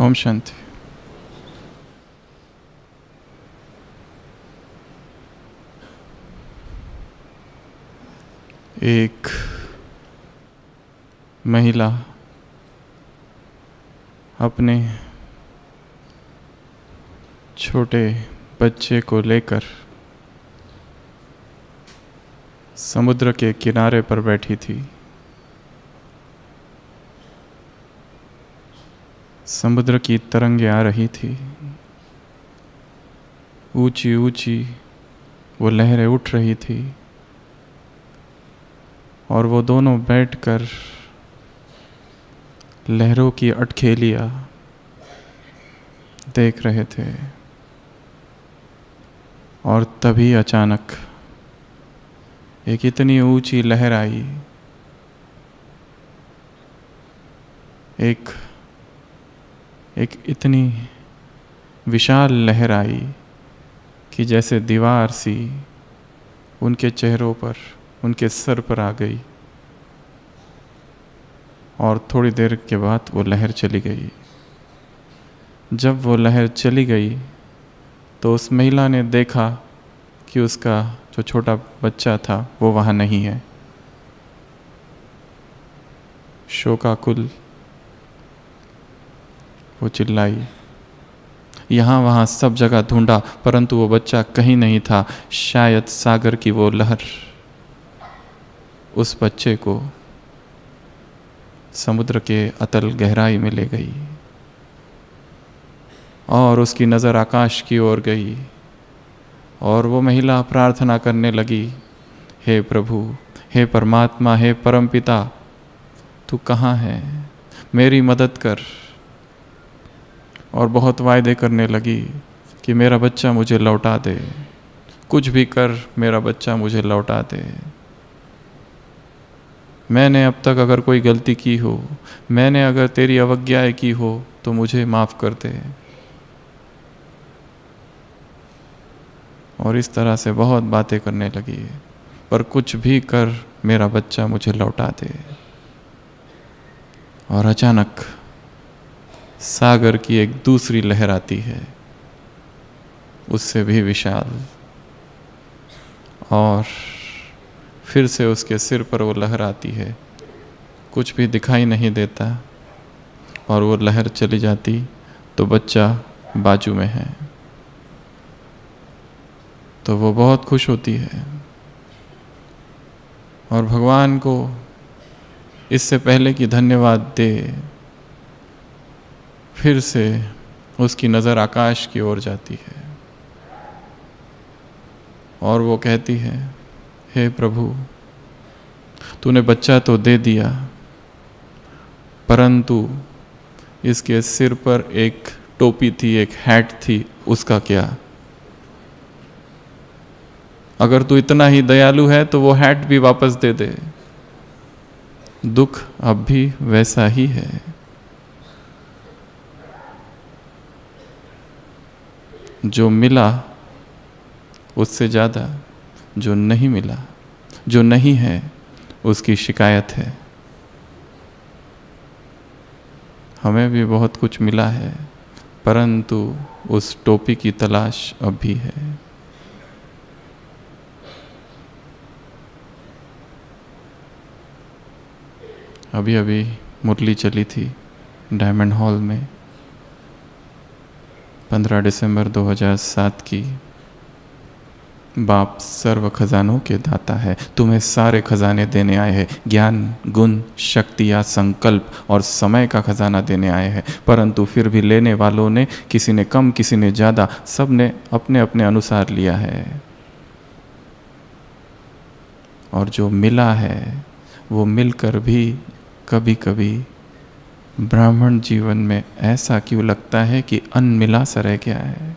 ओम शांति। एक महिला अपने छोटे बच्चे को लेकर समुद्र के किनारे पर बैठी थी। समुद्र की तरंगें आ रही थी, ऊंची ऊंची वो लहरें उठ रही थी और वो दोनों बैठकर लहरों की अटखेलियाँ देख रहे थे। और तभी अचानक एक इतनी ऊंची लहर आई, एक इतनी विशाल लहर आई कि जैसे दीवार सी उनके चेहरों पर, उनके सर पर आ गई। और थोड़ी देर के बाद वो लहर चली गई। जब वो लहर चली गई तो उस महिला ने देखा कि उसका जो छोटा बच्चा था वो वहाँ नहीं है। शोकाकुल वो चिल्लाई, यहाँ वहाँ सब जगह ढूंढा, परंतु वो बच्चा कहीं नहीं था। शायद सागर की वो लहर उस बच्चे को समुद्र के अतल गहराई में ले गई और उसकी नज़र आकाश की ओर गई और वो महिला प्रार्थना करने लगी, हे प्रभु, हे परमात्मा, हे परमपिता, तू कहाँ है, मेरी मदद कर। और बहुत वायदे करने लगी कि मेरा बच्चा मुझे लौटा दे, कुछ भी कर, मेरा बच्चा मुझे लौटा दे। मैंने अब तक अगर कोई गलती की हो, मैंने अगर तेरी अवज्ञाएं की हो तो मुझे माफ़ कर दे। और इस तरह से बहुत बातें करने लगी, पर कुछ भी कर, मेरा बच्चा मुझे लौटा दे। और अचानक सागर की एक दूसरी लहर आती है, उससे भी विशाल, और फिर से उसके सिर पर वो लहर आती है। कुछ भी दिखाई नहीं देता और वो लहर चली जाती तो बच्चा बाजू में है। तो वो बहुत खुश होती है और भगवान को इससे पहले कि धन्यवाद दे, फिर से उसकी नज़र आकाश की ओर जाती है और वो कहती है, हे प्रभु, तूने बच्चा तो दे दिया, परंतु इसके सिर पर एक टोपी थी, एक हैट थी, उसका क्या? अगर तू इतना ही दयालु है तो वो हैट भी वापस दे दे। दुख अब भी वैसा ही है। जो मिला उससे ज़्यादा जो नहीं मिला, जो नहीं है, उसकी शिकायत है। हमें भी बहुत कुछ मिला है, परंतु उस टोपी की तलाश अब भी है। अभी अभी मुरली चली थी डायमंड हॉल में, 15 दिसंबर 2007 की। बाप सर्व खजानों के दाता है, तुम्हें सारे खजाने देने आए हैं। ज्ञान, गुण, शक्ति या संकल्प और समय का खजाना देने आए हैं, परंतु फिर भी लेने वालों ने, किसी ने कम, किसी ने ज़्यादा, सब ने अपने अपने अनुसार लिया है। और जो मिला है वो मिलकर भी कभी कभी ब्राह्मण जीवन में ऐसा क्यों लगता है कि अनमिला सा रह गया है,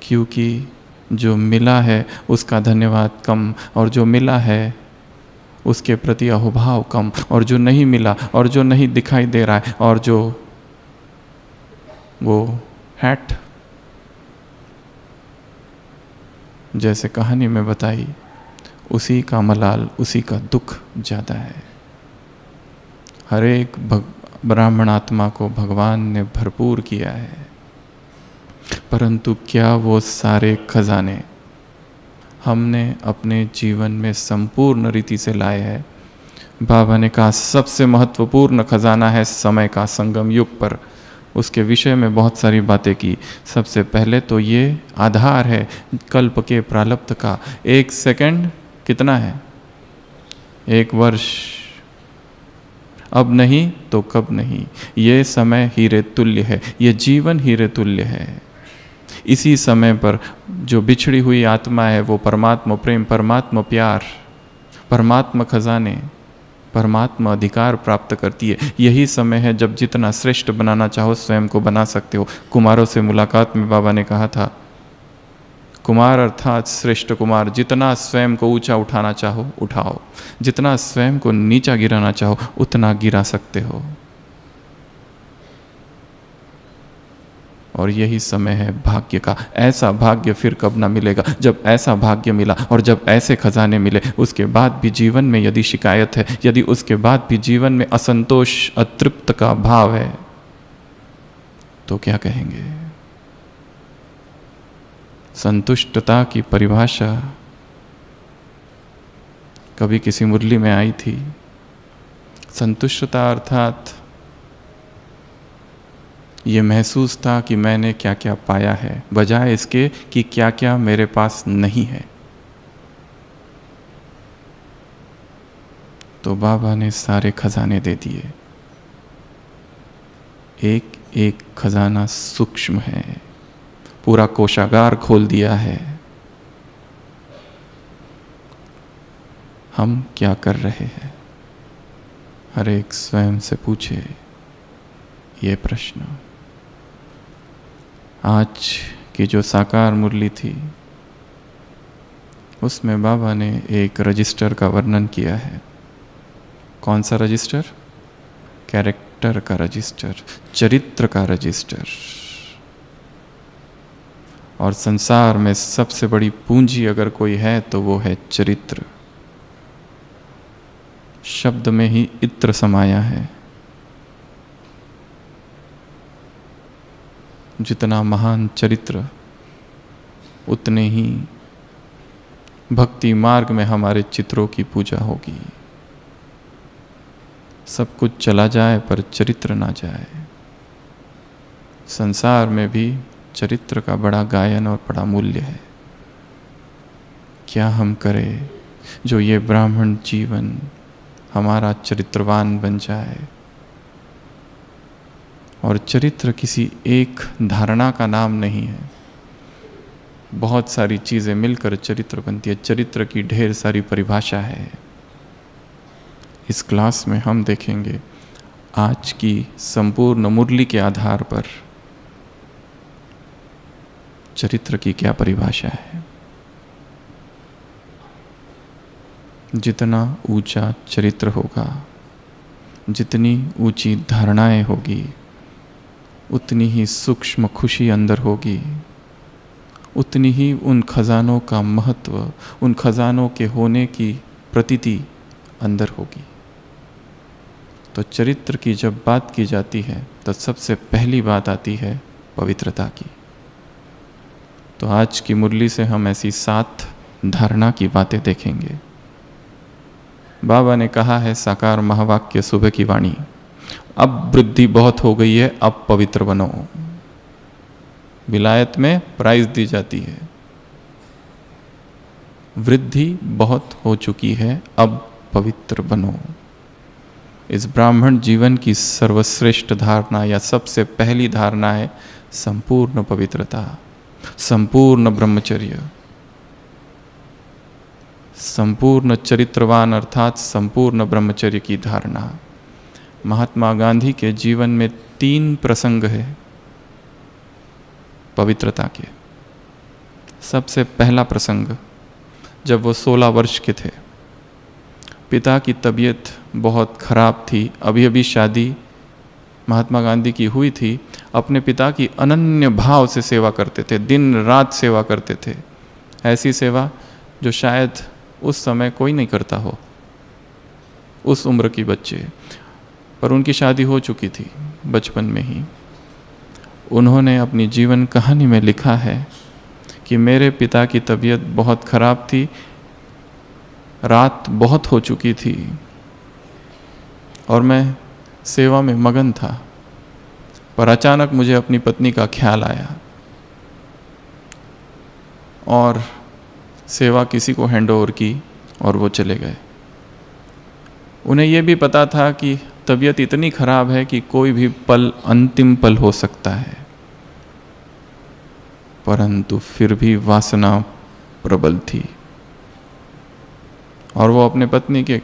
क्योंकि जो मिला है उसका धन्यवाद कम, और जो मिला है उसके प्रति अहोभाव कम, और जो नहीं मिला और जो नहीं दिखाई दे रहा है, और जो वो हैट जैसे कहानी में बताई, उसी का मलाल, उसी का दुख ज़्यादा है। हर एक ब्राह्मण आत्मा को भगवान ने भरपूर किया है, परंतु क्या वो सारे खजाने हमने अपने जीवन में संपूर्ण रीति से लाए हैं? बाबा ने कहा सबसे महत्वपूर्ण खजाना है समय का, संगम युग पर। उसके विषय में बहुत सारी बातें की। सबसे पहले तो ये आधार है कल्प के प्रारब्ध का। 1 सेकंड कितना है? 1 वर्ष। अब नहीं तो कब नहीं। ये समय हीरे तुल्य है, ये जीवन हीरे तुल्य है। इसी समय पर जो बिछड़ी हुई आत्मा है वो परमात्मा प्रेम, परमात्मा प्यार, परमात्मा खजाने, परमात्मा अधिकार प्राप्त करती है। यही समय है जब जितना श्रेष्ठ बनाना चाहो स्वयं को बना सकते हो। कुमारों से मुलाकात में बाबा ने कहा था, कुमार अर्थात श्रेष्ठ कुमार, जितना स्वयं को ऊंचा उठाना चाहो उठाओ, जितना स्वयं को नीचा गिराना चाहो उतना गिरा सकते हो। और यही समय है भाग्य का। ऐसा भाग्य फिर कब ना मिलेगा। जब ऐसा भाग्य मिला और जब ऐसे खजाने मिले, उसके बाद भी जीवन में यदि शिकायत है, यदि उसके बाद भी जीवन में असंतोष, अतृप्त का भाव है, तो क्या कहेंगे? संतुष्टता की परिभाषा कभी किसी मुरली में आई थी। संतुष्टता अर्थात ये महसूस था कि मैंने क्या क्या पाया है, बजाय इसके कि क्या क्या मेरे पास नहीं है। तो बाबा ने सारे खजाने दे दिए। एक एक खजाना सूक्ष्म है, पूरा कोषागार खोल दिया है। हम क्या कर रहे हैं? हर एक स्वयं से पूछे ये प्रश्न। आज की जो साकार मुरली थी उसमें बाबा ने एक रजिस्टर का वर्णन किया है। कौन सा रजिस्टर? कैरेक्टर का रजिस्टर, चरित्र का रजिस्टर। और संसार में सबसे बड़ी पूंजी अगर कोई है तो वो है चरित्र। शब्द में ही इत्र समाया है। जितना महान चरित्र उतने ही भक्ति मार्ग में हमारे चित्रों की पूजा होगी। सब कुछ चला जाए पर चरित्र ना जाए। संसार में भी चरित्र का बड़ा गायन और बड़ा मूल्य है। क्या हम करें जो ये ब्राह्मण जीवन हमारा चरित्रवान बन जाए। और चरित्र किसी एक धारणा का नाम नहीं है, बहुत सारी चीज़ें मिलकर चरित्र बनती है। चरित्र की ढेर सारी परिभाषा है। इस क्लास में हम देखेंगे आज की संपूर्ण मुरली के आधार पर चरित्र की क्या परिभाषा है। जितना ऊंचा चरित्र होगा, जितनी ऊंची धारणाएं होगी, उतनी ही सूक्ष्म खुशी अंदर होगी, उतनी ही उन खजानों का महत्व, उन खजानों के होने की प्रतीति अंदर होगी। तो चरित्र की जब बात की जाती है तो सबसे पहली बात आती है पवित्रता की। तो आज की मुरली से हम ऐसी 7 धारणा की बातें देखेंगे। बाबा ने कहा है साकार महावाक्य सुबह की वाणी, अब वृद्धि बहुत हो गई है, अब पवित्र बनो। विलायत में प्राइज दी जाती है, वृद्धि बहुत हो चुकी है, अब पवित्र बनो। इस ब्राह्मण जीवन की सर्वश्रेष्ठ धारणा या सबसे पहली धारणा है संपूर्ण पवित्रता, संपूर्ण ब्रह्मचर्य, संपूर्ण चरित्रवान अर्थात संपूर्ण ब्रह्मचर्य की धारणा। महात्मा गांधी के जीवन में 3 प्रसंग है पवित्रता के। सबसे पहला प्रसंग जब वो 16 वर्ष के थे, पिता की तबीयत बहुत खराब थी, अभी अभी शादी महात्मा गांधी की हुई थी। अपने पिता की अनन्य भाव से सेवा करते थे, दिन रात सेवा करते थे। ऐसी सेवा जो शायद उस समय कोई नहीं करता हो, उस उम्र की बच्चे। पर उनकी शादी हो चुकी थी बचपन में ही। उन्होंने अपनी जीवन कहानी में लिखा है कि मेरे पिता की तबीयत बहुत खराब थी, रात बहुत हो चुकी थी और मैं सेवा में मगन था, पर अचानक मुझे अपनी पत्नी का ख्याल आया और सेवा किसी को हैंडओवर की और वो चले गए। उन्हें यह भी पता था कि तबीयत इतनी खराब है कि कोई भी पल अंतिम पल हो सकता है, परंतु फिर भी वासना प्रबल थी और वो अपने पत्नी के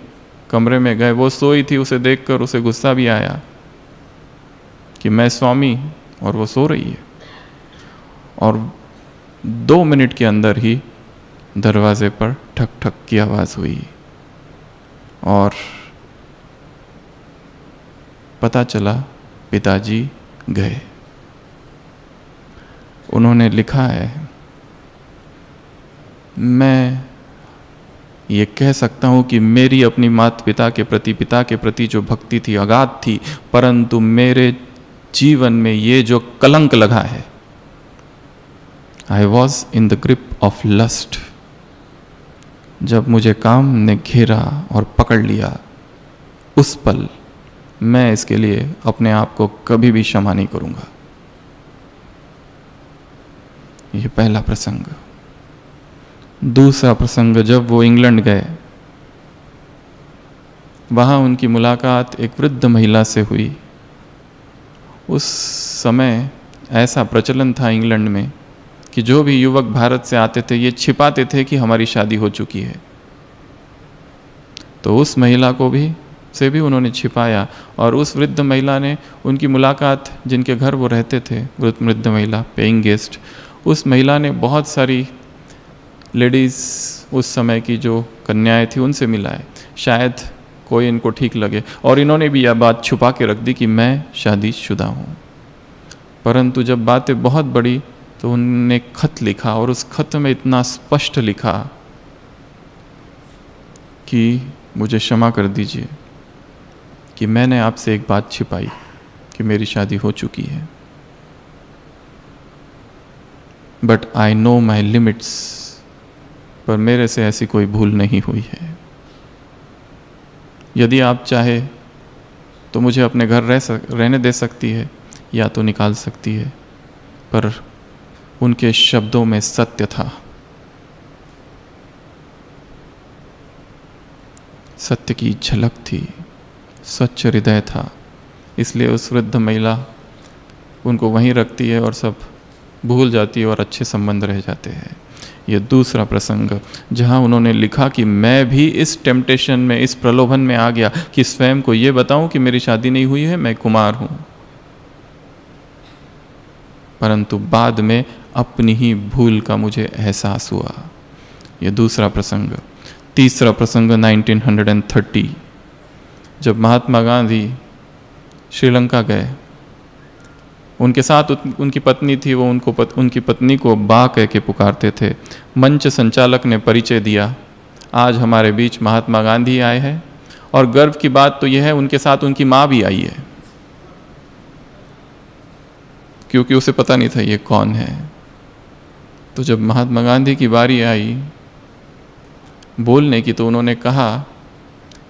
कमरे में गए। वो सोई थी, उसे देखकर उसे गुस्सा भी आया कि मैं स्वामी और वो सो रही है। और 2 मिनट के अंदर ही दरवाजे पर ठक ठक की आवाज़ हुई और पता चला पिताजी गए। उन्होंने लिखा है, मैं ये कह सकता हूँ कि मेरी अपनी माता पिता के प्रति जो भक्ति थी अगाध थी, परंतु मेरे जीवन में ये जो कलंक लगा है, I was in the grip of lust. जब मुझे काम ने घेरा और पकड़ लिया, उस पल मैं इसके लिए अपने आप को कभी भी क्षमा नहीं करूँगा। ये पहला प्रसंग। दूसरा प्रसंग, जब वो इंग्लैंड गए, वहाँ उनकी मुलाकात एक वृद्ध महिला से हुई। उस समय ऐसा प्रचलन था इंग्लैंड में कि जो भी युवक भारत से आते थे ये छिपाते थे कि हमारी शादी हो चुकी है। तो उस महिला को भी उन्होंने छिपाया और उस वृद्ध महिला ने उनकी मुलाकात, जिनके घर वो रहते थे, वृद्ध महिला पेइंग गेस्ट, उस महिला ने बहुत सारी लेडीज़, उस समय की जो कन्याएं थी, उनसे मिलाए, शायद कोई इनको ठीक लगे। और इन्होंने भी यह बात छुपा के रख दी कि मैं शादीशुदा हूँ। परंतु जब बातें बहुत बढ़ी तो उन्होंने खत लिखा और उस खत में इतना स्पष्ट लिखा कि मुझे क्षमा कर दीजिए कि मैंने आपसे एक बात छिपाई कि मेरी शादी हो चुकी है, but I know my limits, पर मेरे से ऐसी कोई भूल नहीं हुई है। यदि आप चाहे तो मुझे अपने घर रहने दे सकती है या तो निकाल सकती है। पर उनके शब्दों में सत्य था, सत्य की झलक थी, सच्चा हृदय था। इसलिए उस वृद्ध महिला उनको वहीं रखती है और सब भूल जाती है और अच्छे संबंध रह जाते हैं। ये दूसरा प्रसंग, जहाँ उन्होंने लिखा कि मैं भी इस टेम्पटेशन में, इस प्रलोभन में आ गया कि स्वयं को ये बताऊं कि मेरी शादी नहीं हुई है, मैं कुमार हूँ, परंतु बाद में अपनी ही भूल का मुझे एहसास हुआ। ये दूसरा प्रसंग। तीसरा प्रसंग 1930, जब महात्मा गांधी श्रीलंका गए, उनके साथ उनकी पत्नी थी। वो उनकी पत्नी को बा कह के पुकारते थे। मंच संचालक ने परिचय दिया, आज हमारे बीच महात्मा गांधी आए हैं। और गर्व की बात तो यह है, उनके साथ उनकी माँ भी आई है, क्योंकि उसे पता नहीं था ये कौन है। तो जब महात्मा गांधी की बारी आई बोलने की, तो उन्होंने कहा,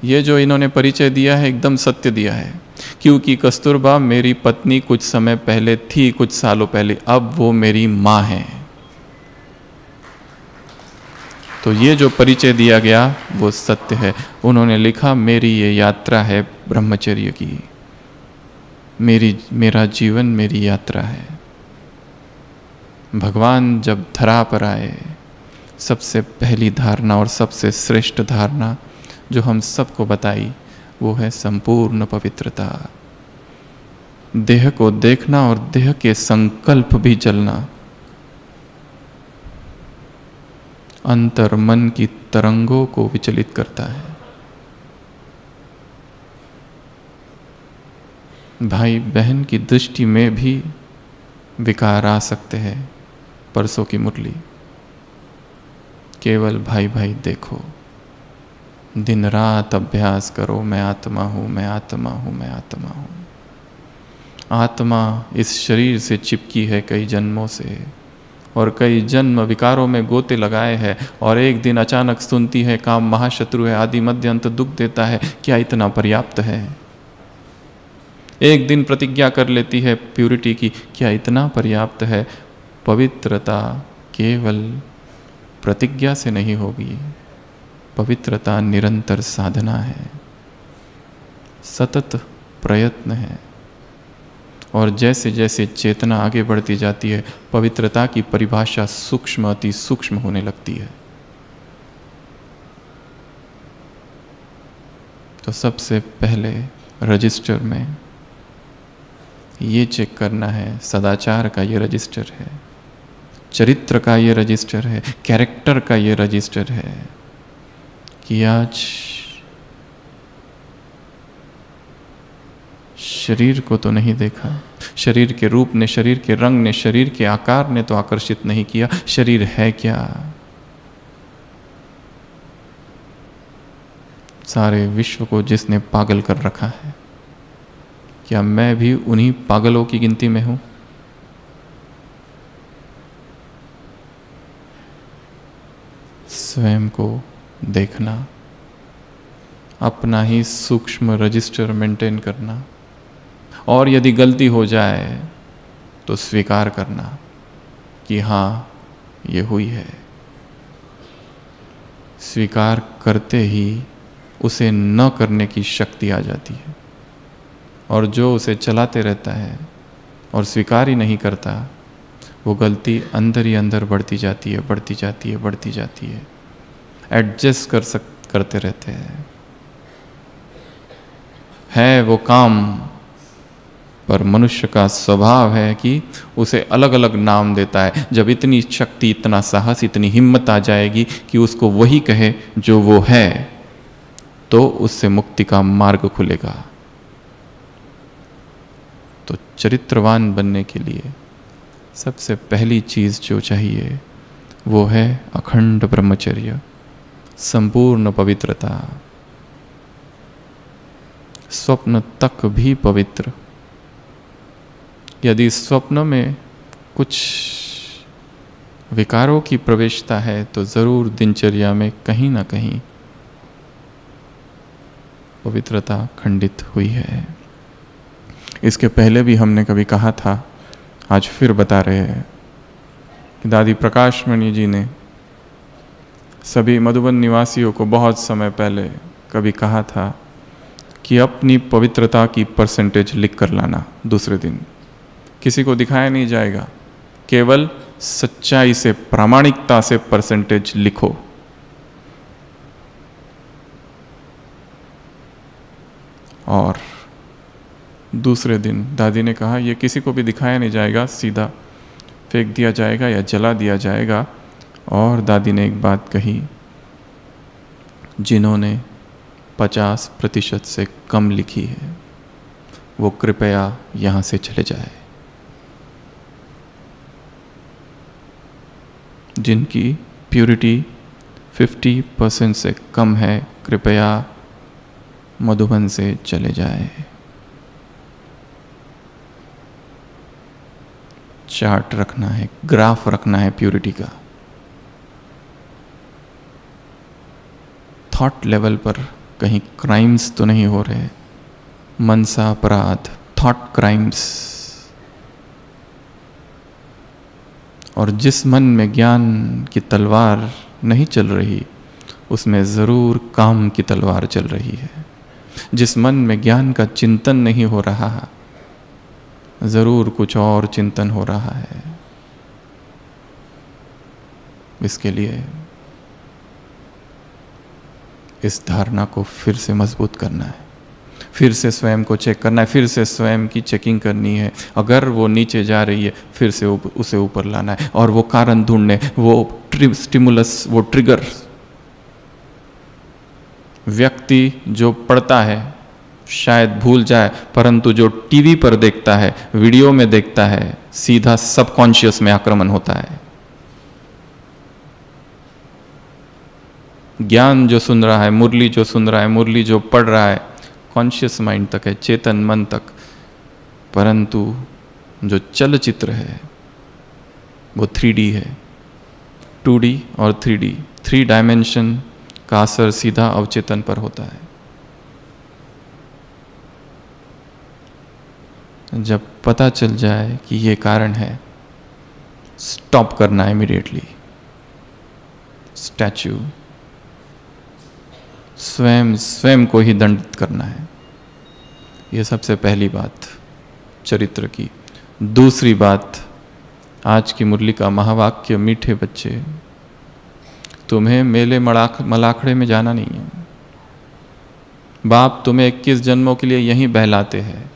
ये जो इन्होंने परिचय दिया है एकदम सत्य दिया है, क्योंकि कस्तूरबा मेरी पत्नी कुछ समय पहले थी, कुछ सालों पहले, अब वो मेरी माँ है। तो ये जो परिचय दिया गया वो सत्य है। उन्होंने लिखा, मेरी ये यात्रा है ब्रह्मचर्य की, मेरा जीवन मेरी यात्रा है। भगवान जब धरा पर आए, सबसे पहली धारणा और सबसे श्रेष्ठ धारणा जो हम सबको बताई वो है संपूर्ण पवित्रता। देह को देखना और देह के संकल्प भी जलना अंतर मन की तरंगों को विचलित करता है। भाई बहन की दृष्टि में भी विकार आ सकते हैं। परसों की मुरली, केवल भाई भाई देखो, दिन रात अभ्यास करो, मैं आत्मा हूँ, मैं आत्मा हूँ, मैं आत्मा हूँ। आत्मा इस शरीर से चिपकी है कई जन्मों से, और कई जन्म विकारों में गोते लगाए हैं, और एक दिन अचानक सुनती है काम महाशत्रु है, आदि मध्य अंत दुख देता है, क्या इतना पर्याप्त है? एक दिन प्रतिज्ञा कर लेती है प्यूरिटी की, क्या इतना पर्याप्त है? पवित्रता केवल प्रतिज्ञा से नहीं होगी, पवित्रता निरंतर साधना है, सतत प्रयत्न है। और जैसे जैसे चेतना आगे बढ़ती जाती है, पवित्रता की परिभाषा सूक्ष्म, अति सूक्ष्म होने लगती है। तो सबसे पहले रजिस्टर में ये चेक करना है, सदाचार का ये रजिस्टर है, चरित्र का ये रजिस्टर है, कैरेक्टर का ये रजिस्टर है कि आज शरीर को तो नहीं देखा, शरीर के रूप ने, शरीर के रंग ने, शरीर के आकार ने तो आकर्षित नहीं किया, शरीर है क्या? सारे विश्व को जिसने पागल कर रखा है, क्या मैं भी उन्हीं पागलों की गिनती में हूं? स्वयं को देखना, अपना ही सूक्ष्म रजिस्टर मेंटेन करना, और यदि गलती हो जाए तो स्वीकार करना कि हाँ ये हुई है। स्वीकार करते ही उसे न करने की शक्ति आ जाती है, और जो उसे चलाते रहता है और स्वीकार ही नहीं करता, वो गलती अंदर ही अंदर बढ़ती जाती है, बढ़ती जाती है, बढ़ती जाती है। एडजस्ट करते रहते हैं, है वो काम, पर मनुष्य का स्वभाव है कि उसे अलग अलग नाम देता है। जब इतनी शक्ति, इतना साहस, इतनी हिम्मत आ जाएगी कि उसको वही कहे जो वो है, तो उससे मुक्ति का मार्ग खुलेगा। तो चरित्रवान बनने के लिए सबसे पहली चीज जो चाहिए वो है अखंड ब्रह्मचर्य, संपूर्ण पवित्रता, स्वप्न तक भी पवित्र। यदि स्वप्न में कुछ विकारों की प्रवेशता है तो जरूर दिनचर्या में कहीं ना कहीं पवित्रता खंडित हुई है। इसके पहले भी हमने कभी कहा था, आज फिर बता रहे हैं कि दादी प्रकाशमणि जी ने सभी मधुबन निवासियों को बहुत समय पहले कभी कहा था कि अपनी पवित्रता की परसेंटेज लिख कर लाना। दूसरे दिन किसी को दिखाया नहीं जाएगा, केवल सच्चाई से, प्रामाणिकता से परसेंटेज लिखो। और दूसरे दिन दादी ने कहा ये किसी को भी दिखाया नहीं जाएगा, सीधा फेंक दिया जाएगा या जला दिया जाएगा। और दादी ने एक बात कही, जिन्होंने 50% से कम लिखी है वो कृपया यहाँ से चले जाए। जिनकी प्यूरिटी 50% से कम है, कृपया मधुबन से चले जाए। चार्ट रखना है, ग्राफ रखना है प्यूरिटी का। थॉट लेवल पर कहीं क्राइम्स तो नहीं हो रहे, मनसा अपराध, थॉट क्राइम्स। और जिस मन में ज्ञान की तलवार नहीं चल रही, उसमें ज़रूर काम की तलवार चल रही है। जिस मन में ज्ञान का चिंतन नहीं हो रहा, ज़रूर कुछ और चिंतन हो रहा है। इसके लिए इस धारणा को फिर से मजबूत करना है, फिर से स्वयं को चेक करना है, फिर से स्वयं की चेकिंग करनी है। अगर वो नीचे जा रही है, फिर से उसे ऊपर लाना है, और वो कारण ढूंढने, वो स्टिमुलस, वो ट्रिगर। व्यक्ति जो पढ़ता है शायद भूल जाए, परंतु जो टीवी पर देखता है, वीडियो में देखता है, सीधा सबकॉन्शियस में आक्रमण होता है। ज्ञान जो सुन रहा है, मुरली जो सुन रहा है, मुरली जो पढ़ रहा है, कॉन्शियस माइंड तक है, चेतन मन तक। परंतु जो चलचित्र है वो 3D है, 2D और 3D, 3 डायमेंशन का असर सीधा अवचेतन पर होता है। जब पता चल जाए कि ये कारण है, स्टॉप करना इमीडिएटली। स्टैच्यू स्वयं को ही दंडित करना है। ये सबसे पहली बात चरित्र की। दूसरी बात, आज की मुरली का महावाक्य, मीठे बच्चे तुम्हें मेले मलाखड़े में जाना नहीं है। बाप तुम्हें 21 जन्मों के लिए यहीं बहलाते हैं।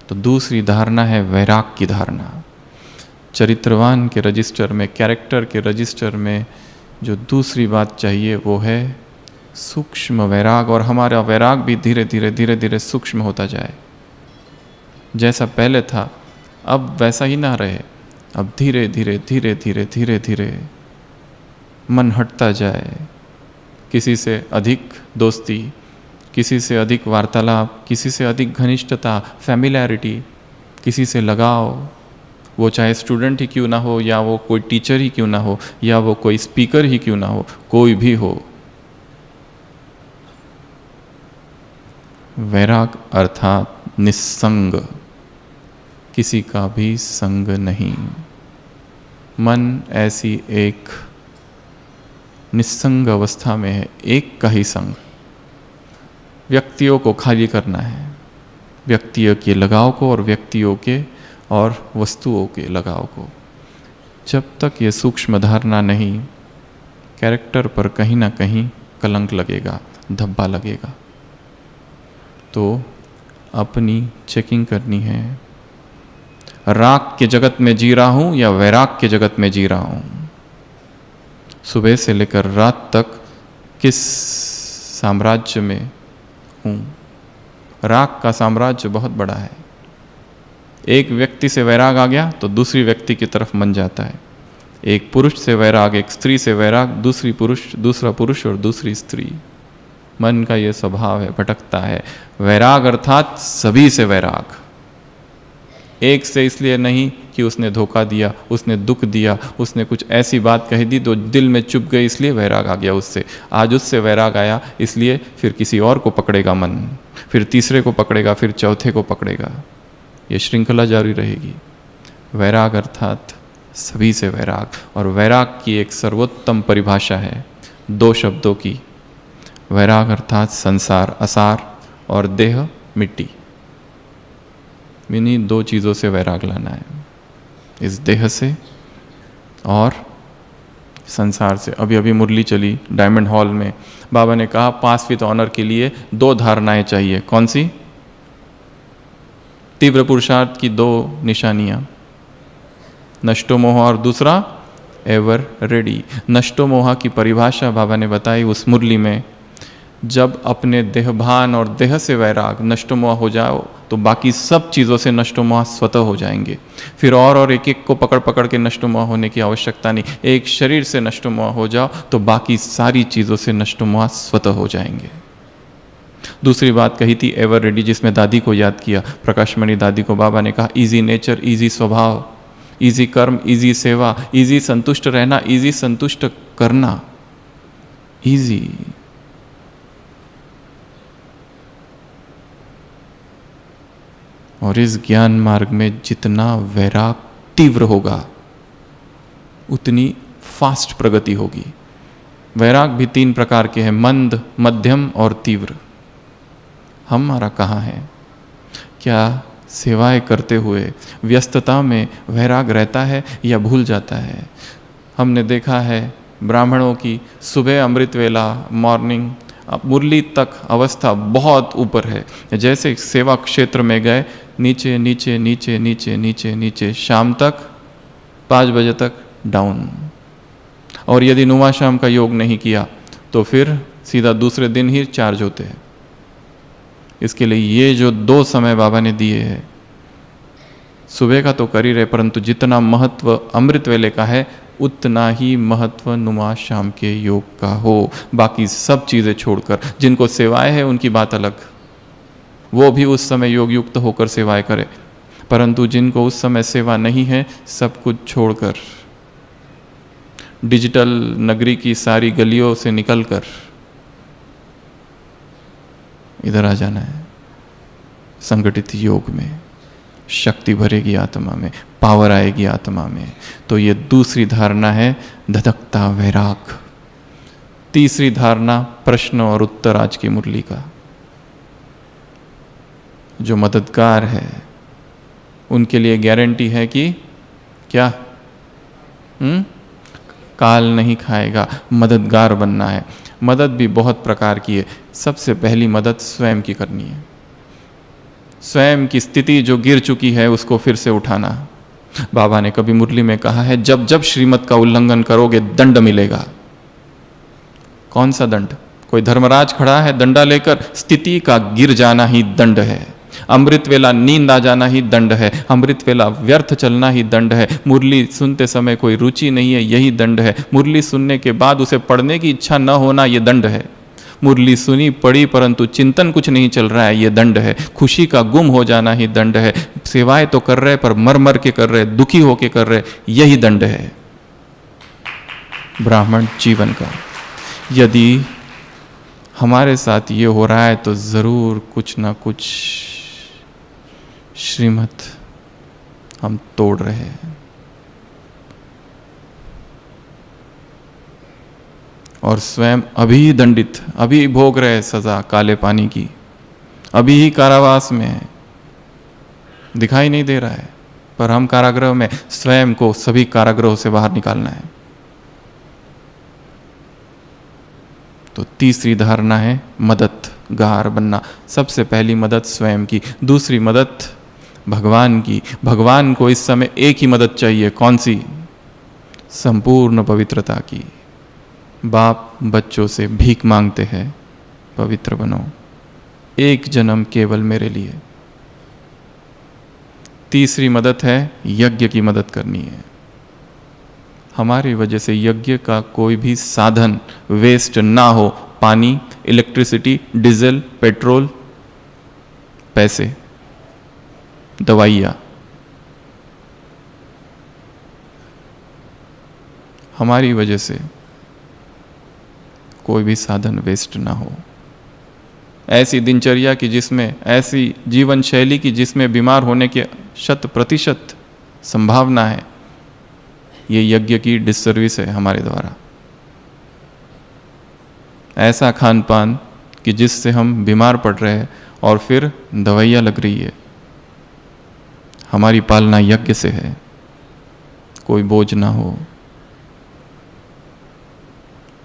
तो दूसरी धारणा है वैराग की धारणा। चरित्रवान के रजिस्टर में, कैरेक्टर के रजिस्टर में जो दूसरी बात चाहिए वो है सूक्ष्म वैराग। और हमारा वैराग भी धीरे धीरे सूक्ष्म होता जाए। जैसा पहले था अब वैसा ही ना रहे। अब धीरे धीरे मन हटता जाए। किसी से अधिक दोस्ती, किसी से अधिक वार्तालाप, किसी से अधिक घनिष्ठता, फैमिलियरिटी, किसी से लगाव, वो चाहे स्टूडेंट ही क्यों ना हो, या वो कोई टीचर ही क्यों ना हो, या वो कोई स्पीकर ही क्यों ना हो, कोई भी हो। वैराग अर्थात निस्संग, किसी का भी संग नहीं। मन ऐसी एक निस्संग अवस्था में है, एक का ही संग। व्यक्तियों को खाली करना है, व्यक्तियों के लगाव को और व्यक्तियों के और वस्तुओं के लगाव को। जब तक ये सूक्ष्म धारणा नहीं, कैरेक्टर पर कहीं ना कहीं कलंक लगेगा, धब्बा लगेगा। तो अपनी चेकिंग करनी है। राग के जगत में जी रहा हूं या वैराग के जगत में जी रहा हूं। सुबह से लेकर रात तक किस साम्राज्य में हूं। राग का साम्राज्य बहुत बड़ा है। एक व्यक्ति से वैराग आ गया तो दूसरी व्यक्ति की तरफ मन जाता है। एक पुरुष से वैराग, एक स्त्री से वैराग, दूसरा पुरुष और दूसरी स्त्री। मन का ये स्वभाव है, भटकता है। वैराग अर्थात सभी से वैराग। एक से इसलिए नहीं कि उसने धोखा दिया, उसने दुख दिया, उसने कुछ ऐसी बात कह दी तो दिल में चुभ गई, इसलिए वैराग आ गया उससे। आज उससे वैराग आया, इसलिए फिर किसी और को पकड़ेगा मन, फिर तीसरे को पकड़ेगा, फिर चौथे को पकड़ेगा। ये श्रृंखला जारी रहेगी। वैराग अर्थात सभी से वैराग। और वैराग की एक सर्वोत्तम परिभाषा है 2 शब्दों की। वैराग अर्थात संसार असार और देह मिट्टी। इन्हीं 2 चीज़ों से वैराग लाना है, इस देह से और संसार से। अभी अभी मुरली चली डायमंड हॉल में, बाबा ने कहा पास विद ऑनर के लिए 2 धारणाएं चाहिए। कौन सी? तीव्र पुरुषार्थ की 2 निशानियां, नष्टो मोह और दूसरा एवर रेडी। नष्टो मोह की परिभाषा बाबा ने बताई उस मुरली में। जब अपने देहभान और देह से वैराग, नष्टो मोह हो जाओ तो बाकी सब चीज़ों से नष्टो मोह स्वतः हो जाएंगे। फिर और एक एक को पकड़ पकड़ के नष्टो मोह होने की आवश्यकता नहीं। एक शरीर से नष्टो मोह हो जाओ तो बाकी सारी चीज़ों से नष्टो मोह स्वतः हो जाएंगे। दूसरी बात कही थी एवर रेडी, जिसमें दादी को याद किया, प्रकाशमणि दादी को। बाबा ने कहा इजी नेचर, इजी स्वभाव, इजी कर्म, इजी सेवा, इजी संतुष्ट रहना, इजी संतुष्ट करना, इजी। और इस ज्ञान मार्ग में जितना वैराग तीव्र होगा उतनी फास्ट प्रगति होगी। वैराग भी 3 प्रकार के हैं, मंद, मध्यम और तीव्र। हमारा कहाँ है? क्या सेवाएं करते हुए व्यस्तता में वैराग रहता है या भूल जाता है? हमने देखा है ब्राह्मणों की सुबह अमृत वेला, मॉर्निंग, मुरली तक अवस्था बहुत ऊपर है। जैसे सेवा क्षेत्र में गए, नीचे नीचे नीचे नीचे नीचे नीचे, शाम तक 5 बजे तक डाउन। और यदि नुमा शाम का योग नहीं किया तो फिर सीधा दूसरे दिन ही चार्ज होते हैं। इसके लिए ये जो 2 समय बाबा ने दिए हैं, सुबह का तो कर ही रहे, परंतु जितना महत्व अमृत वेले का है उतना ही महत्व नुमा शाम के योग का हो। बाकी सब चीज़ें छोड़कर, जिनको सेवाएं है उनकी बात अलग, वो भी उस समय योग युक्त होकर सेवाएं करे, परंतु जिनको उस समय सेवा नहीं है, सब कुछ छोड़कर डिजिटल नगरी की सारी गलियों से निकलकर इधर आ जाना है। संगठित योग में शक्ति भरेगी आत्मा में, पावर आएगी आत्मा में। तो ये दूसरी धारणा है धधकता वैराग। तीसरी धारणा प्रश्न और उत्तर आज की मुरली का। जो मददगार है उनके लिए गारंटी है कि क्या काल नहीं खाएगा, मददगार बनना है। मदद भी बहुत प्रकार की है। सबसे पहली मदद स्वयं की करनी है। स्वयं की स्थिति जो गिर चुकी है उसको फिर से उठाना। बाबा ने कभी मुरली में कहा है, जब जब श्रीमत का उल्लंघन करोगे दंड मिलेगा। कौन सा दंड? कोई धर्मराज खड़ा है डंडा लेकर, स्थिति का गिर जाना ही दंड है। अमृत वेला नींद आ जाना ही दंड है। अमृत वेला व्यर्थ चलना ही दंड है। मुरली सुनते समय कोई रुचि नहीं है, यही दंड है। मुरली सुनने के बाद उसे पढ़ने की इच्छा न होना, ये दंड है। मुरली सुनी पढ़ी परंतु चिंतन कुछ नहीं चल रहा है, ये दंड है। खुशी का गुम हो जाना ही दंड है। सेवाएं तो कर रहे पर मर मर के कर रहे, दुखी होके कर रहे, यही दंड है ब्राह्मण जीवन का। यदि हमारे साथ ये हो रहा है तो जरूर कुछ ना कुछ श्रीमत हम तोड़ रहे हैं। और स्वयं अभी दंडित, अभी भोग रहे सजा काले पानी की, अभी ही कारावास में है, दिखाई नहीं दे रहा है, पर हम कारागृह में। स्वयं को सभी कारागृहों से बाहर निकालना है। तो तीसरी धारणा है मददगार बनना। सबसे पहली मदद स्वयं की, दूसरी मदद भगवान की। भगवान को इस समय एक ही मदद चाहिए, कौन सी? संपूर्ण पवित्रता की। बाप बच्चों से भीख मांगते हैं, पवित्र बनो, एक जन्म केवल मेरे लिए। तीसरी मदद है यज्ञ की मदद करनी है। हमारी वजह से यज्ञ का कोई भी साधन वेस्ट ना हो। पानी, इलेक्ट्रिसिटी, डीजल, पेट्रोल, पैसे, दवाइयाँ, हमारी वजह से कोई भी साधन वेस्ट ना हो। ऐसी दिनचर्या की जिसमें, ऐसी जीवन शैली की जिसमें बीमार होने की 100% संभावना है, ये यज्ञ की डिससर्विस है हमारे द्वारा। ऐसा खान पान कि जिससे हम बीमार पड़ रहे हैं और फिर दवाइयाँ लग रही है। हमारी पालना यज्ञ से है, कोई बोझ ना हो।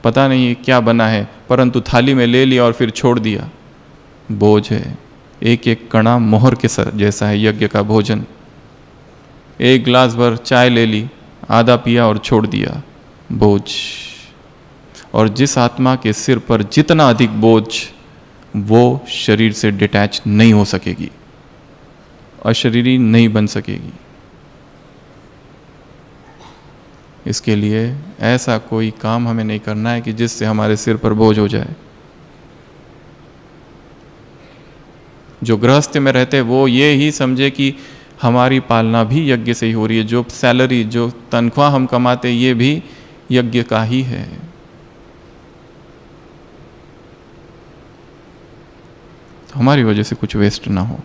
पता नहीं क्या बना है, परंतु थाली में ले लिया और फिर छोड़ दिया, बोझ है। एक एक कणा मोहर के जैसा है यज्ञ का भोजन। एक गिलास भर चाय ले ली, आधा पिया और छोड़ दिया, बोझ। और जिस आत्मा के सिर पर जितना अधिक बोझ, वो शरीर से डिटैच नहीं हो सकेगी, अशरीरी नहीं बन सकेगी। इसके लिए ऐसा कोई काम हमें नहीं करना है कि जिससे हमारे सिर पर बोझ हो जाए। जो गृहस्थ में रहते वो ये ही समझे कि हमारी पालना भी यज्ञ से ही हो रही है। जो सैलरी, जो तनख्वाह हम कमाते, ये भी यज्ञ का ही है। तो हमारी वजह से कुछ वेस्ट ना हो,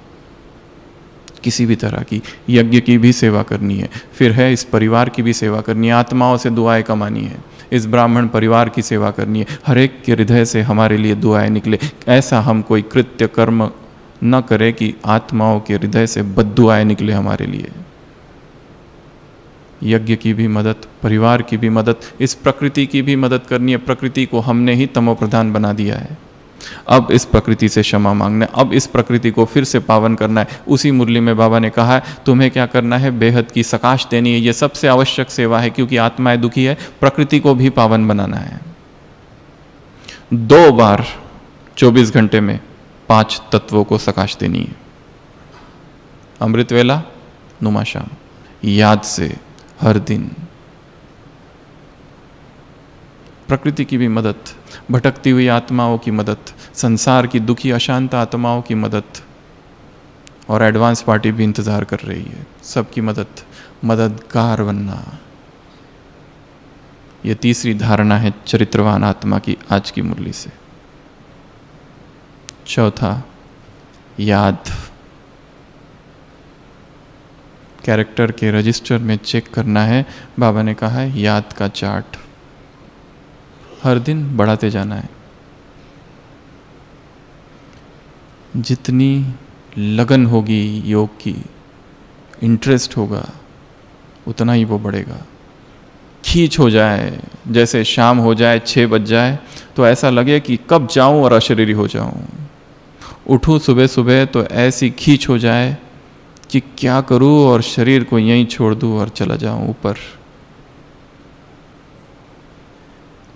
किसी भी तरह की। यज्ञ की भी सेवा करनी है, फिर है इस परिवार की भी सेवा करनी है, आत्माओं से दुआएं कमानी है, इस ब्राह्मण परिवार की सेवा करनी है। हर एक के हृदय से हमारे लिए दुआएं निकले। ऐसा हम कोई कृत्य कर्म न करें कि आत्माओं के हृदय से बद्दुआएं निकले हमारे लिए। यज्ञ की भी मदद, परिवार की भी मदद, इस प्रकृति की भी मदद करनी है। प्रकृति को हमने ही तमो प्रधान बना दिया है। अब इस प्रकृति से क्षमा मांगना है, अब इस प्रकृति को फिर से पावन करना है। उसी मुरली में बाबा ने कहा है, तुम्हें क्या करना है? बेहद की सकाश देनी है। ये सबसे आवश्यक सेवा है, क्योंकि आत्माएं दुखी है, प्रकृति को भी पावन बनाना है। 2 बार 24 घंटे में 5 तत्वों को सकाश देनी है। अमृत वेला, नुमा शाम, याद से हर दिन प्रकृति की भी मदद, भटकती हुई आत्माओं की मदद, संसार की दुखी अशांत आत्माओं की मदद, और एडवांस पार्टी भी इंतज़ार कर रही है सबकी मदद, मददगार बनना। ये तीसरी धारणा है चरित्रवान आत्मा की आज की मुरली से। चौथा, याद। कैरेक्टर के रजिस्टर में चेक करना है। बाबा ने कहा है याद का चार्ट हर दिन बढ़ाते जाना है। जितनी लगन होगी योग की, इंटरेस्ट होगा, उतना ही वो बढ़ेगा। खींच हो जाए, जैसे शाम हो जाए, 6 बज जाए तो ऐसा लगे कि कब जाऊं और अशरीरी हो जाऊं। उठूं सुबह सुबह तो ऐसी खींच हो जाए कि क्या करूं और शरीर को यहीं छोड़ दूं और चला जाऊं ऊपर।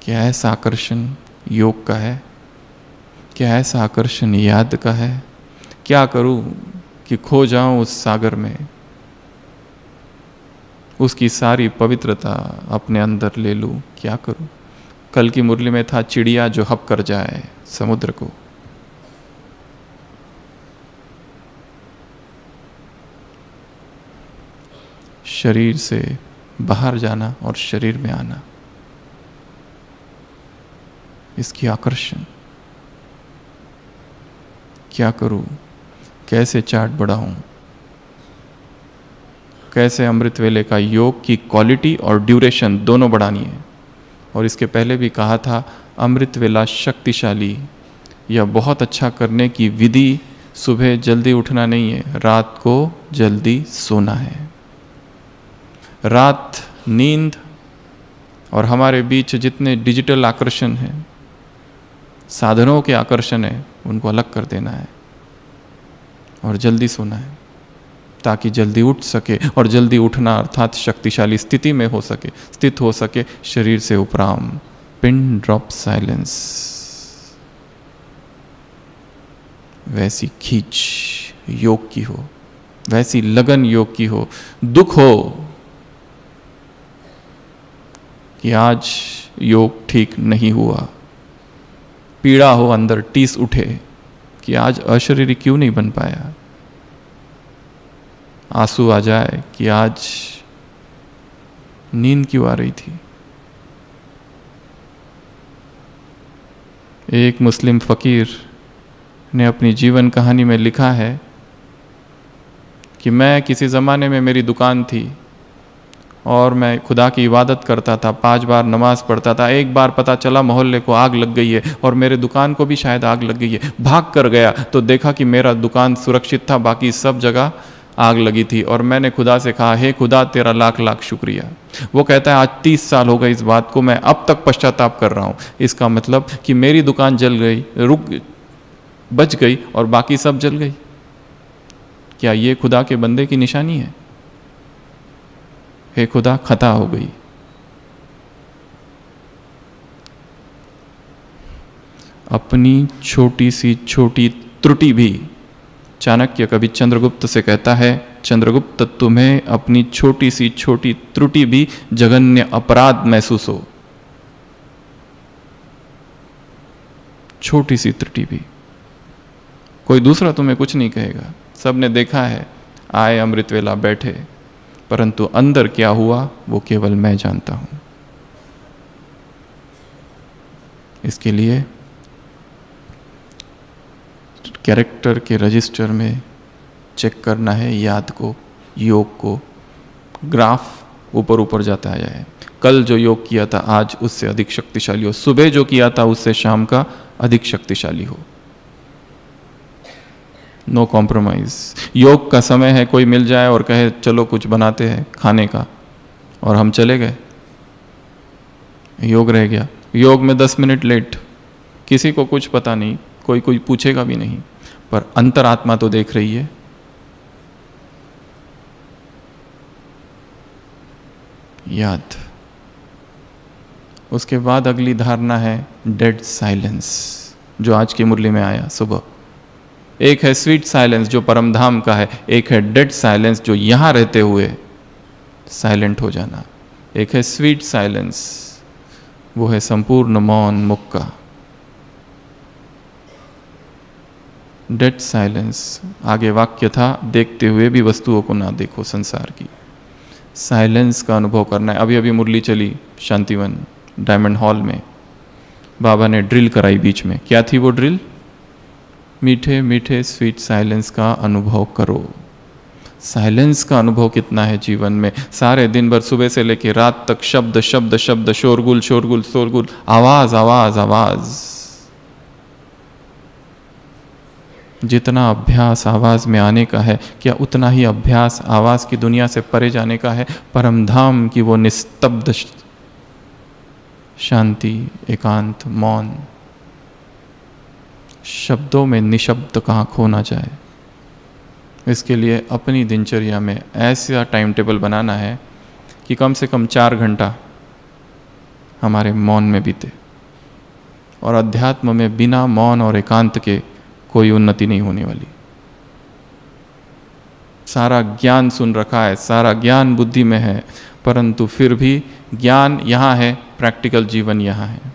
क्या ऐसा आकर्षण योग का है? क्या ऐसा आकर्षण याद का है? क्या करूं कि खो जाऊं उस सागर में, उसकी सारी पवित्रता अपने अंदर ले लूं? क्या करूं? कल की मुरली में था चिड़िया जो हप कर जाए समुद्र को। शरीर से बाहर जाना और शरीर में आना, इसकी आकर्षण। क्या करूं? कैसे चार्ट बढ़ाऊं? कैसे अमृत वेले का योग की क्वालिटी और ड्यूरेशन दोनों बढ़ानी है। और इसके पहले भी कहा था अमृत वेला शक्तिशाली या बहुत अच्छा करने की विधि सुबह जल्दी उठना नहीं है, रात को जल्दी सोना है। रात नींद और हमारे बीच जितने डिजिटल आकर्षण हैं, साधनों के आकर्षण है, उनको अलग कर देना है और जल्दी सोना है ताकि जल्दी उठ सके। और जल्दी उठना अर्थात शक्तिशाली स्थिति में हो सके, स्थित हो सके शरीर से उपराम। पिन ड्रॉप साइलेंस, वैसी खींच योग की हो, वैसी लगन योग की हो। दुख हो कि आज योग ठीक नहीं हुआ, पीड़ा हो अंदर, टीस उठे कि आज अशरीरी क्यों नहीं बन पाया। आंसू आ जाए कि आज नींद क्यों आ रही थी। एक मुस्लिम फकीर ने अपनी जीवन कहानी में लिखा है कि मैं किसी ज़माने में मेरी दुकान थी और मैं खुदा की इबादत करता था, 5 बार नमाज पढ़ता था। एक बार पता चला मोहल्ले को आग लग गई है और मेरे दुकान को भी शायद आग लग गई है। भाग कर गया तो देखा कि मेरा दुकान सुरक्षित था, बाकी सब जगह आग लगी थी। और मैंने खुदा से कहा, हे खुदा तेरा लाख लाख शुक्रिया। वो कहता है आज 30 साल हो गए इस बात को, मैं अब तक पश्चाताप कर रहा हूँ। इसका मतलब कि मेरी दुकान जल गई, बच गई और बाकी सब जल गई। क्या ये खुदा के बंदे की निशानी है? हे खुदा खता हो गई। अपनी छोटी सी छोटी त्रुटि भी, चाणक्य कभी चंद्रगुप्त से कहता है, चंद्रगुप्त तुम्हें अपनी छोटी सी छोटी त्रुटि भी जघन्य अपराध महसूस हो। छोटी सी त्रुटि भी, कोई दूसरा तुम्हें कुछ नहीं कहेगा, सबने देखा है, आए अमृत वेला बैठे, परंतु अंदर क्या हुआ वो केवल मैं जानता हूं। इसके लिए कैरेक्टर के रजिस्टर में चेक करना है याद को, योग को। ग्राफ ऊपर ऊपर जाता आया है। कल जो योग किया था आज उससे अधिक शक्तिशाली हो, सुबह जो किया था उससे शाम का अधिक शक्तिशाली हो। No compromise. योग का समय है, कोई मिल जाए और कहे चलो कुछ बनाते हैं खाने का, और हम चले गए, योग रह गया। योग में 10 मिनट लेट, किसी को कुछ पता नहीं, कोई पूछेगा भी नहीं, पर अंतरात्मा तो देख रही है। याद। उसके बाद अगली धारणा है डेड साइलेंस, जो आज की मुरली में आया सुबह। एक है स्वीट साइलेंस जो परमधाम का है, एक है डेड साइलेंस जो यहां रहते हुए साइलेंट हो जाना। एक है स्वीट साइलेंस वो है संपूर्ण मौन मुक्का, डेड साइलेंस। आगे वाक्य था, देखते हुए भी वस्तुओं को ना देखो संसार की। साइलेंस का अनुभव करना है। अभी अभी मुरली चली शांतिवन डायमंड हॉल में, बाबा ने ड्रिल कराई बीच में। क्या थी वो ड्रिल? मीठे मीठे स्वीट साइलेंस का अनुभव करो। साइलेंस का अनुभव कितना है जीवन में? सारे दिन भर सुबह से लेके रात तक शब्द शब्द शब्द, शोरगुल शोरगुल शोरगुल, आवाज आवाज आवाज। जितना अभ्यास आवाज में आने का है, क्या उतना ही अभ्यास आवाज की दुनिया से परे जाने का है? परमधाम की वो निस्तब्ध शांति, एकांत, मौन, शब्दों में निशब्द कहाँ खो ना जाए। इसके लिए अपनी दिनचर्या में ऐसा टाइम टेबल बनाना है कि कम से कम 4 घंटा हमारे मौन में बीते। और अध्यात्म में बिना मौन और एकांत के कोई उन्नति नहीं होने वाली। सारा ज्ञान सुन रखा है, सारा ज्ञान बुद्धि में है, परंतु फिर भी ज्ञान यहाँ है, प्रैक्टिकल जीवन यहाँ है।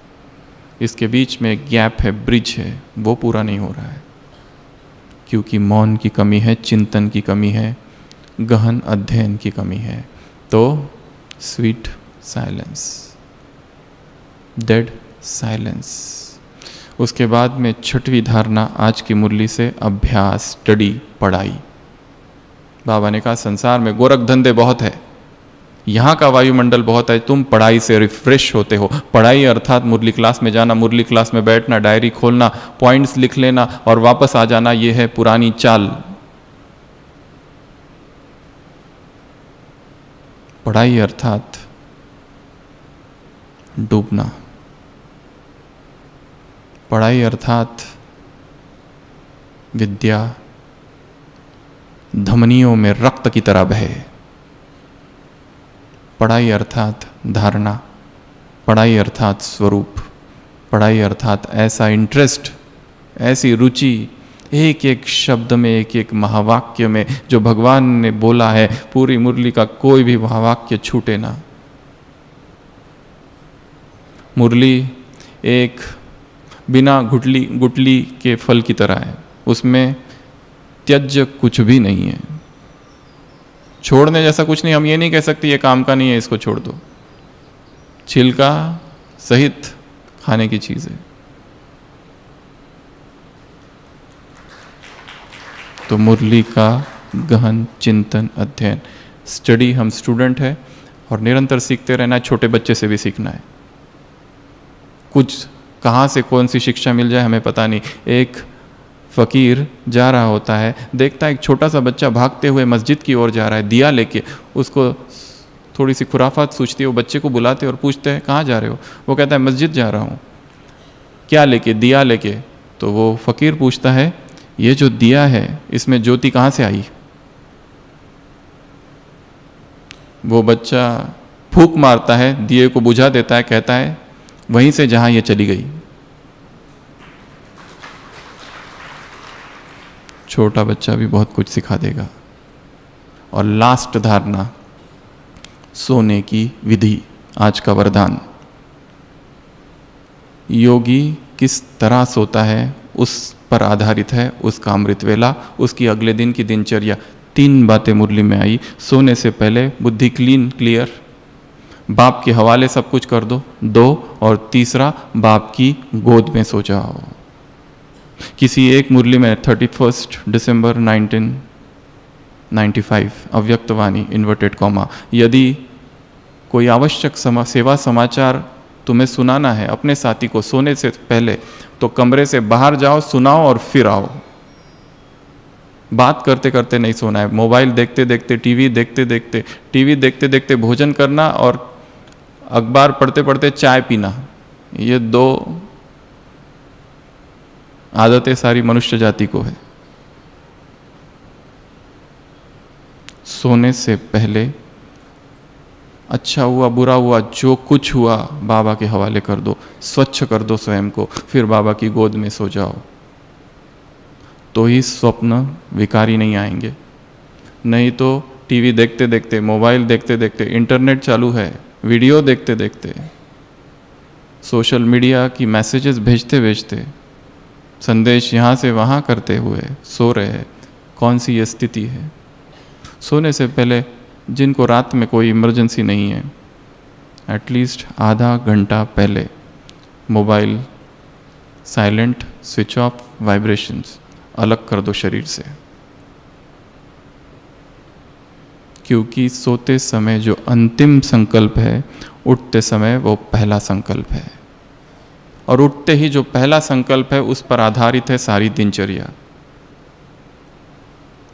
इसके बीच में गैप है, ब्रिज है, वो पूरा नहीं हो रहा है, क्योंकि मौन की कमी है, चिंतन की कमी है, गहन अध्ययन की कमी है। तो स्वीट साइलेंस, डेड साइलेंस। उसके बाद में 6वीं धारणा आज की मुरली से, अभ्यास, स्टडी, पढ़ाई। बाबा ने कहा संसार में गोरख धंधे बहुत है, यहाँ का वायुमंडल बहुत है, तुम पढ़ाई से रिफ्रेश होते हो। पढ़ाई अर्थात मुरली क्लास में जाना, मुरली क्लास में बैठना, डायरी खोलना, पॉइंट्स लिख लेना और वापस आ जाना, ये है पुरानी चाल। पढ़ाई अर्थात डूबना, पढ़ाई अर्थात विद्या धमनियों में रक्त की तरह बहे। पढ़ाई अर्थात धारणा, पढ़ाई अर्थात स्वरूप, पढ़ाई अर्थात ऐसा इंटरेस्ट, ऐसी रुचि, एक एक शब्द में, एक एक महावाक्य में जो भगवान ने बोला है, पूरी मुरली का कोई भी महावाक्य छूटे ना। मुरली एक बिना गुटली के फल की तरह है, उसमें त्यज्य कुछ भी नहीं है, छोड़ने जैसा कुछ नहीं। हम ये नहीं कह सकते ये काम का नहीं है, इसको छोड़ दो। छिलका सहित खाने की चीज है। तो मुरली का गहन चिंतन, अध्ययन, स्टडी। हम स्टूडेंट है और निरंतर सीखते रहना है, छोटे बच्चे से भी सीखना है। कुछ कहाँ से कौन सी शिक्षा मिल जाए हमें पता नहीं। एक फकीर जा रहा होता है, देखता है एक छोटा सा बच्चा भागते हुए मस्जिद की ओर जा रहा है दिया लेके। उसको थोड़ी सी खुराफात सूझती है, वो बच्चे को बुलाते और पूछते हैं कहाँ जा रहे हो? वो कहता है मस्जिद जा रहा हूँ। क्या लेके? दिया लेके। तो वो फकीर पूछता है ये जो दिया है इसमें ज्योति कहाँ से आई? वो बच्चा फूंक मारता है, दिए को बुझा देता है, कहता है वहीं से जहाँ ये चली गई। छोटा बच्चा भी बहुत कुछ सिखा देगा। और लास्ट धारणा, सोने की विधि, आज का वरदान। योगी किस तरह सोता है उस पर आधारित है उसका अमृत वेला, उसकी अगले दिन की दिनचर्या। 3 बातें मुरली में आई। सोने से पहले बुद्धि क्लियर, बाप के हवाले सब कुछ कर दो, 2, और तीसरा बाप की गोद में सो जाओ। किसी एक मुरली में 31 दिसंबर 1995 अव्यक्तवाणी इन्वर्टेड कॉमा, यदि कोई आवश्यक सेवा समाचार तुम्हें सुनाना है अपने साथी को सोने से पहले, तो कमरे से बाहर जाओ, सुनाओ और फिर आओ। बात करते करते नहीं सोना है। मोबाइल देखते देखते, टीवी देखते देखते भोजन करना और अखबार पढ़ते पढ़ते चाय पीना, ये 2 आदतें सारी मनुष्य जाति को है। सोने से पहले अच्छा हुआ बुरा हुआ जो कुछ हुआ बाबा के हवाले कर दो, स्वच्छ कर दो स्वयं को, फिर बाबा की गोद में सो जाओ। तो ही स्वप्न विकारी नहीं आएंगे। नहीं तो टीवी देखते देखते, मोबाइल देखते देखते, इंटरनेट चालू है, वीडियो देखते देखते सोशल मीडिया की मैसेजेस भेजते भेजते, संदेश यहाँ से वहाँ करते हुए सो रहे हैं। कौन सी ये स्थिति है? सोने से पहले जिनको रात में कोई इमरजेंसी नहीं है, एटलीस्ट आधा घंटा पहले mobile silent, switch off, vibrations अलग कर दो शरीर से। क्योंकि सोते समय जो अंतिम संकल्प है, उठते समय वो पहला संकल्प है, और उठते ही जो पहला संकल्प है उस पर आधारित है सारी दिनचर्या।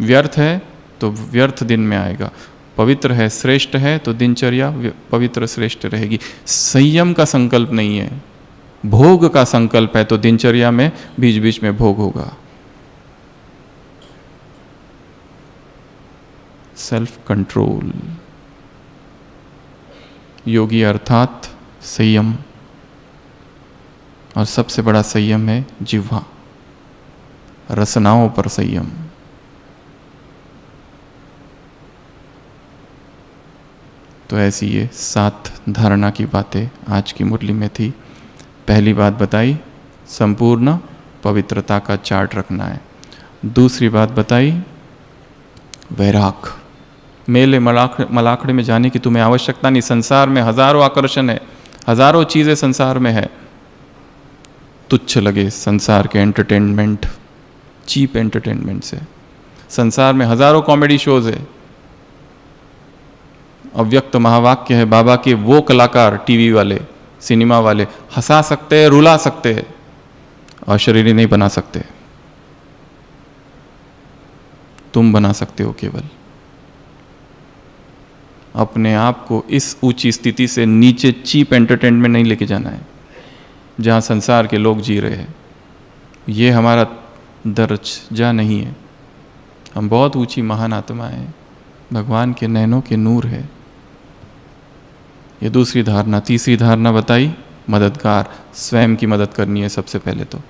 व्यर्थ है तो व्यर्थ दिन में आएगा, पवित्र है, श्रेष्ठ है तो दिनचर्या पवित्र श्रेष्ठ रहेगी। संयम का संकल्प नहीं है, भोग का संकल्प है तो दिनचर्या में बीच बीच में भोग होगा। सेल्फ कंट्रोल, योगी अर्थात संयम, और सबसे बड़ा संयम है जिह्वा, रसनाओं पर संयम। तो ऐसी ये 7 धारणा की बातें आज की मुरली में थी। पहली बात बताई, संपूर्ण पवित्रता का चार्ट रखना है। दूसरी बात बताई, वैराग, मेले मलाखड़े में जाने की तुम्हें आवश्यकता नहीं। संसार में हजारों आकर्षण है, हजारों चीज़ें संसार में है। तुच्छ लगे संसार के एंटरटेनमेंट, चीप एंटरटेनमेंट से। संसार में हजारों कॉमेडी शोज है। अव्यक्त महावाक्य है बाबा के, वो कलाकार टीवी वाले, सिनेमा वाले हंसा सकते हैं, रुला सकते हैं, अशरीरी नहीं बना सकते। तुम बना सकते हो। केवल अपने आप को इस ऊंची स्थिति से नीचे चीप एंटरटेनमेंट नहीं लेके जाना है जहां संसार के लोग जी रहे हैं। ये हमारा दर्जा नहीं है। हम बहुत ऊंची महान आत्मा है, भगवान के नैनों के नूर है। ये दूसरी धारणा। तीसरी धारणा बताई, मददगार, स्वयं की मदद करनी है सबसे पहले। तो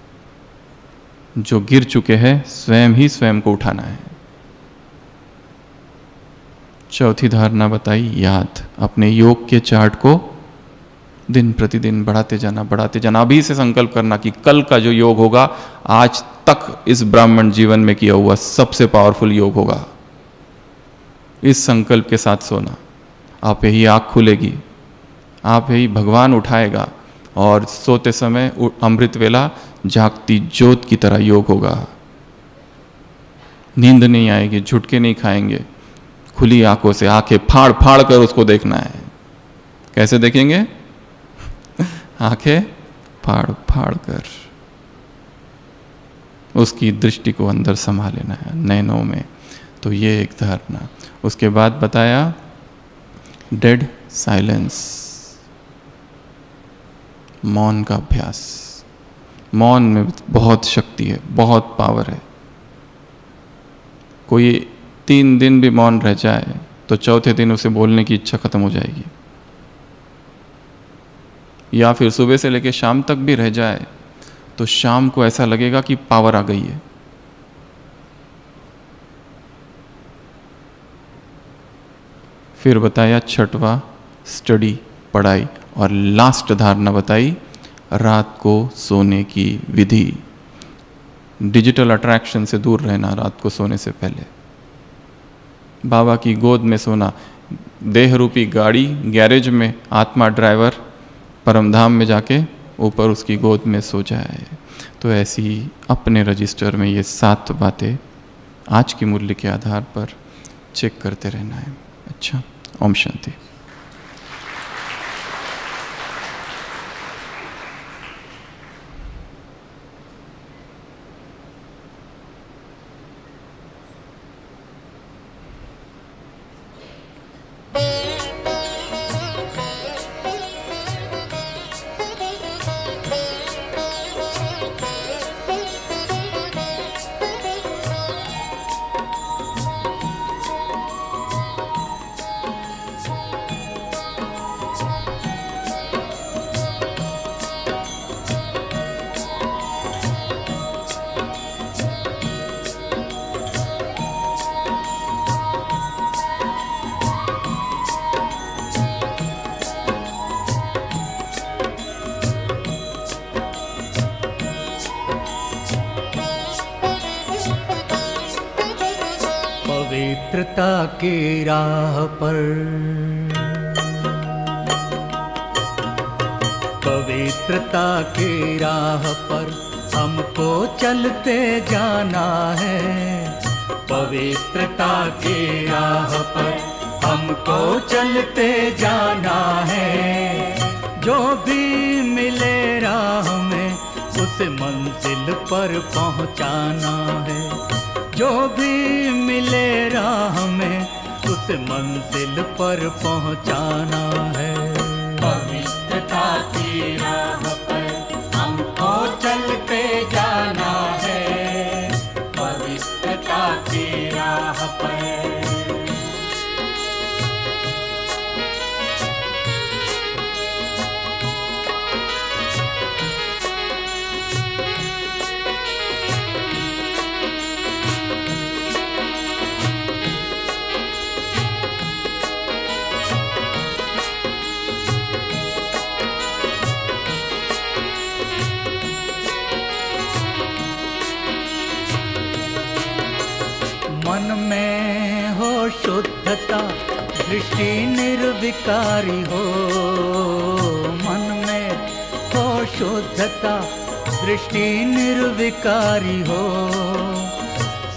जो गिर चुके हैं स्वयं ही स्वयं को उठाना है। चौथी धारणा बताई, याद, अपने योग के चार्ट को दिन प्रतिदिन बढ़ाते जाना। अभी से संकल्प करना कि कल का जो योग होगा आज तक इस ब्राह्मण जीवन में किया हुआ सबसे पावरफुल योग होगा। इस संकल्प के साथ सोना। आप यही आँख खुलेगी, आप यही भगवान उठाएगा, और सोते समय अमृत वेला जागती ज्योत की तरह योग होगा। नींद नहीं आएगी, झुटके नहीं खाएंगे, खुली आंखों से आंखें फाड़ फाड़ कर उसको देखना है। कैसे देखेंगे? आंखें फाड़ फाड़ कर उसकी दृष्टि को अंदर समा लेना है नैनों में। तो ये एक धारणा। उसके बाद बताया डेड साइलेंस, मौन का अभ्यास। मौन में बहुत शक्ति है, बहुत पावर है। कोई 3 दिन भी मौन रह जाए तो चौथे दिन उसे बोलने की इच्छा खत्म हो जाएगी। या फिर सुबह से लेकर शाम तक भी रह जाए तो शाम को ऐसा लगेगा कि पावर आ गई है। फिर बताया छठवां, स्टडी, पढ़ाई। और लास्ट धारणा बताई, रात को सोने की विधि। डिजिटल अट्रैक्शन से दूर रहना रात को सोने से पहले। बाबा की गोद में सोना। देह रूपी गाड़ी गैरेज में, आत्मा ड्राइवर परमधाम में जाके ऊपर उसकी गोद में सो जाए। तो ऐसी अपने रजिस्टर में ये 7 बातें आज की मुरली के आधार पर चेक करते रहना है। अच्छा, ओम शांति। पवित्रता की राह पर, पवित्रता की राह पर हमको चलते जाना है। पवित्रता की राह पर हमको चलते जाना है। जो भी मिले राह में उस मंजिल पर पहुंचाना है। जो भी मिले राह में उस मंजिल पर पहुंचाना है। पवित्रता की राह पर हमको चलते जाना है। पवित्रता की राह पर मन में हो शुद्धता, दृष्टि निर्विकारी हो। मन में हो शुद्धता, दृष्टि निर्विकारी हो।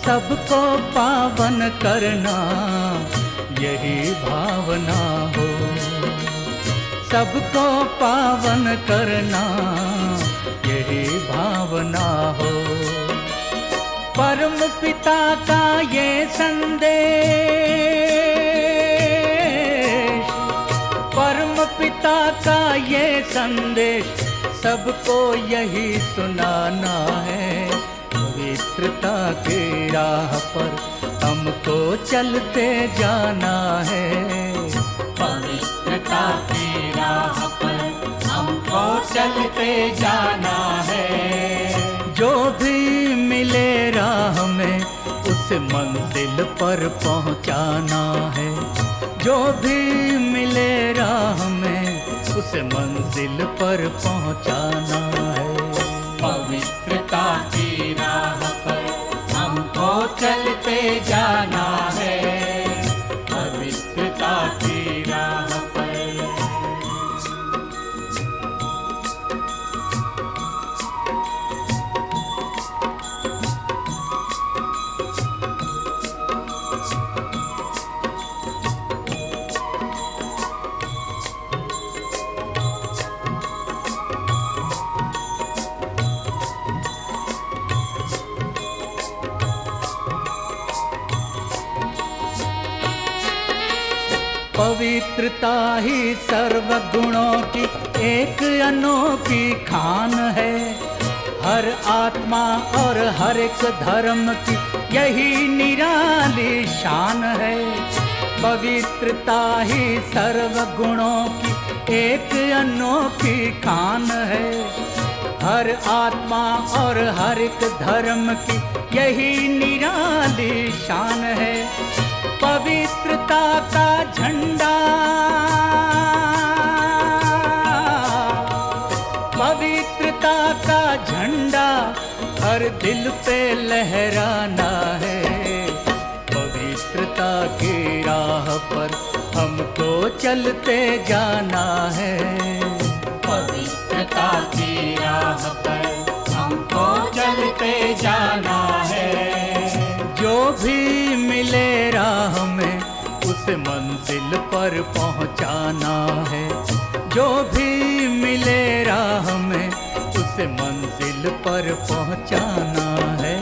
सबको पावन करना यही भावना हो। सबको पावन करना यही भावना हो। परम पिता का ये संदेश, परम पिता का ये संदेश सबको यही सुनाना है। पवित्रता की राह पर हमको चलते जाना है। पवित्रता की राह पर हमको चलते जाना है। जो भी मिले राह में उस मंजिल पर पहुंचाना है। जो भी मिले राह में उस मंजिल पर पहुंचाना है। पवित्रता की राह पर हमको चलते जाना है। पवित्रता की राह पर पवित्रता ही सर्व गुणों की एक अनोखी खान है। हर आत्मा और हर एक धर्म की यही निराली शान है। पवित्रता ही सर्व गुणों की एक अनोखी खान है। हर आत्मा और हर एक धर्म की यही निराली शान है। पवित्रता का झंडा, पवित्रता का झंडा हर दिल पे लहराना है। पवित्रता की राह पर हमको चलते जाना है। पवित्रता की राह पर हमको चलते जाना है। जो भी मिले राह में उस मंजिल पर पहुंचाना है। जो भी मिले राह में उस मंजिल पर पहुंचाना है।